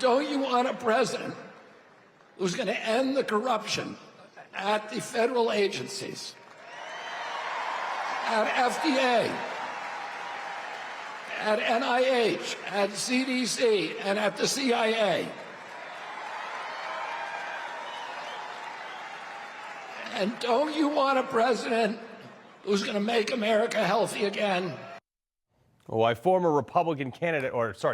Don't you want a president who's going to end the corruption at the federal agencies, at FDA, at NIH, at CDC, and at the CIA? And don't you want a president who's going to make America healthy again? Why former Republican candidate,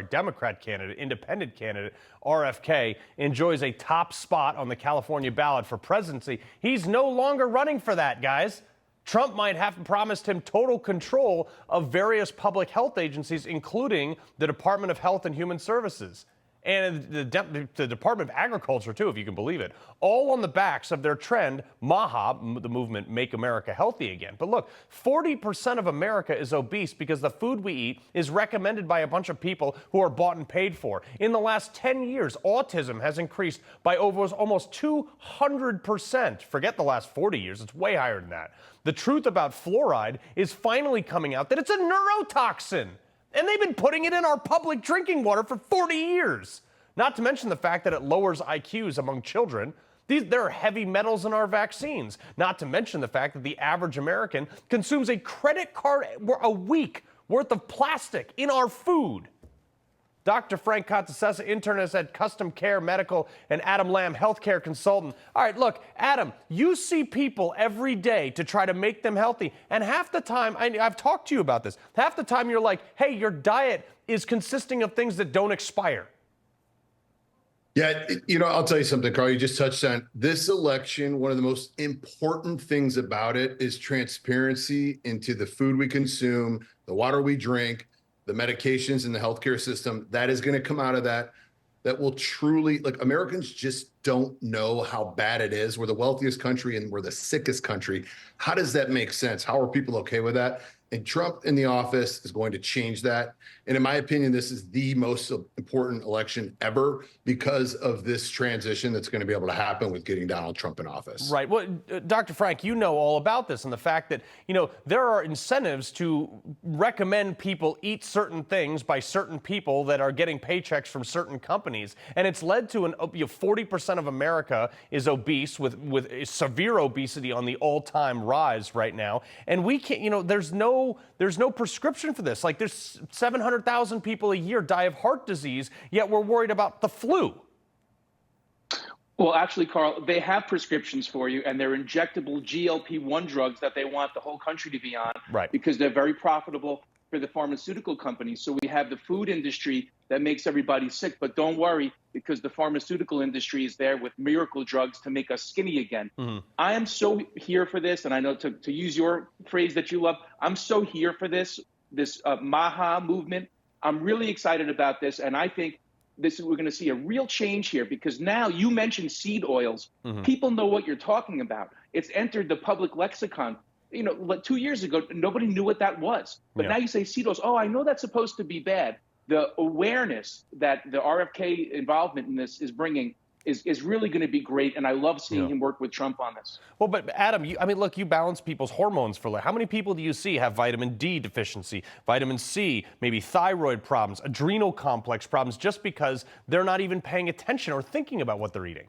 Democrat candidate, independent candidate, RFK, enjoys a top spot on the California ballot for presidency. He's no longer running for that, guys. Trump might have promised him total control of various public health agencies, including the Department of Health and Human Services. And the Department of Agriculture, too, if you can believe it, all on the backs of their trend, MAHA, the movement Make America Healthy Again. But look, 40% of America is obese because the food we eat is recommended by a bunch of people who are bought and paid for. In the last 10 years, autism has increased by almost 200%. Forget the last 40 years, it's way higher than that. The truth about fluoride is finally coming out that it's a neurotoxin. And they've been putting it in our public drinking water for 40 years. Not to mention the fact that it lowers IQs among children. There are heavy metals in our vaccines. Not to mention the fact that the average American consumes a credit card a week worth of plastic in our food. Dr. Frank Contessessa, internist at Custom Care Medical, and Adam Lamb, healthcare consultant. All right, look, Adam, you see people every day to try to make them healthy. And half the time, I've talked to you about this, half the time you're like, hey, your diet is consisting of things that don't expire. Yeah, I'll tell you something, Carl, you just touched on this election. One of the most important things about it is transparency into the food we consume, the water we drink, the medications in the healthcare system. That is going to come out of that. That will truly, Americans just don't know how bad it is. We're the wealthiest country and we're the sickest country. How does that make sense? How are people okay with that? And Trump in the office is going to change that. And in my opinion, this is the most important election ever because of this transition that's going to be able to happen with getting Donald Trump in office. Right. Well, Dr. Frank, you know all about this and the fact that, there are incentives to recommend people eat certain things by certain people that are getting paychecks from certain companies. And it's led to 40% of America is obese with severe obesity on the all-time rise right now. And we can't, there's no prescription for this. Like, there's 700,000 people a year die of heart disease, yet we're worried about the flu. Well, actually, Carl, they have prescriptions for you, and they're injectable GLP-1 drugs that they want the whole country to be on, right, because they're very profitable for the pharmaceutical companies. So we have the food industry that makes everybody sick, but don't worry, because the pharmaceutical industry is there with miracle drugs to make us skinny again. Mm-hmm. I am so here for this, and I know to use your phrase that you love, I'm so here for this MAHA movement. I'm really excited about this, and I think we're going to see a real change here, because now you mentioned seed oils. Mm-hmm. People know what you're talking about. It's entered the public lexicon. 2 years ago, nobody knew what that was. But now you say seed oils. Oh, I know that's supposed to be bad. The awareness that the RFK involvement in this is bringing is really going to be great, and I love seeing him work with Trump on this. Well, but Adam, you balance people's hormones for how many people do you see have vitamin D deficiency, vitamin C, maybe thyroid problems, adrenal complex problems, just because they're not even paying attention or thinking about what they're eating?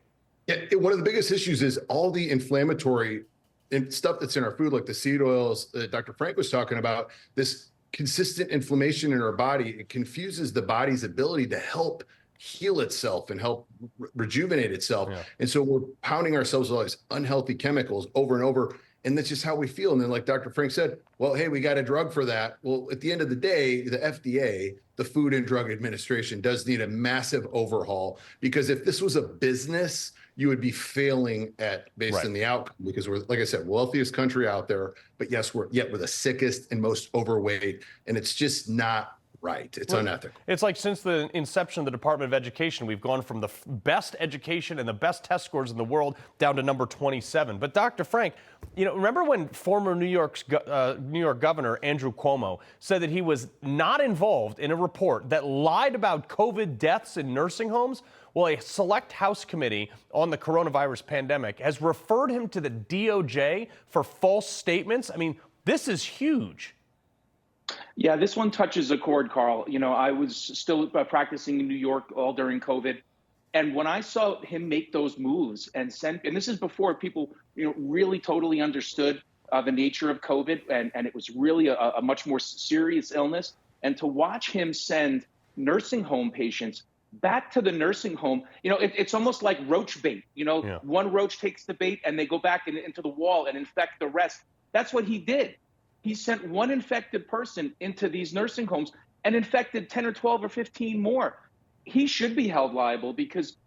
Yeah, one of the biggest issues is all the inflammatory and stuff that's in our food, like the seed oils that Dr. Frank was talking about. This consistent inflammation in our body, it confuses the body's ability to help heal itself and help rejuvenate itself. Yeah. And so we're pounding ourselves with all these unhealthy chemicals over and over. And that's just how we feel. And then, like Dr. Frank said, well, hey, we got a drug for that. Well, at the end of the day, the FDA, the Food and Drug Administration, does need a massive overhaul, because if this was a business, you would be failing based on the outcome, because we're, like I said, wealthiest country out there, but yes, we're the sickest and most overweight, and it's just not right. It's unethical. It's like since the inception of the Department of Education, we've gone from the best education and the best test scores in the world down to number 27. But Dr. Frank, remember when former New York Governor Andrew Cuomo said that he was not involved in a report that lied about COVID deaths in nursing homes? Well, a select House committee on the coronavirus pandemic has referred him to the DOJ for false statements. This is huge. Yeah, this one touches a chord, Carl. You know, I was still practicing in New York all during COVID. And when I saw him make those moves and and this is before people, really totally understood the nature of COVID, and it was really a much more serious illness. And to watch him send nursing home patients back to the nursing home, it's almost like roach bait. Yeah. One roach takes the bait and they go back into the wall and infect the rest. That's what he did. He sent one infected person into these nursing homes and infected 10 or 12 or 15 more. He should be held liable because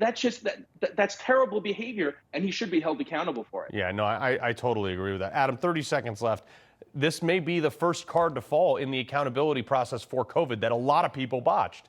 that's terrible behavior, and he should be held accountable for it. Yeah, no, I totally agree with that. Adam, 30 seconds left. This may be the first card to fall in the accountability process for COVID that a lot of people botched.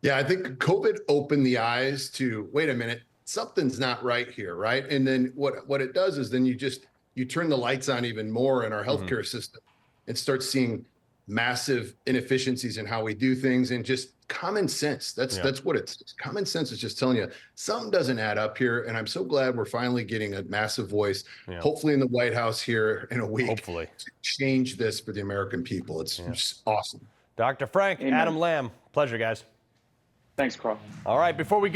Yeah, I think COVID opened the eyes to, wait a minute, something's not right here, right? And then what it does is then you turn the lights on even more in our healthcare system and start seeing massive inefficiencies in how we do things, and just common sense. That's what it's common sense is just telling you something doesn't add up here. And I'm so glad we're finally getting a massive voice, hopefully in the White House here in a week, hopefully, to change this for the American people. It's just awesome. Dr. Frank, Amen. Adam Lamb, pleasure, guys. Thanks, Carl. All right, before we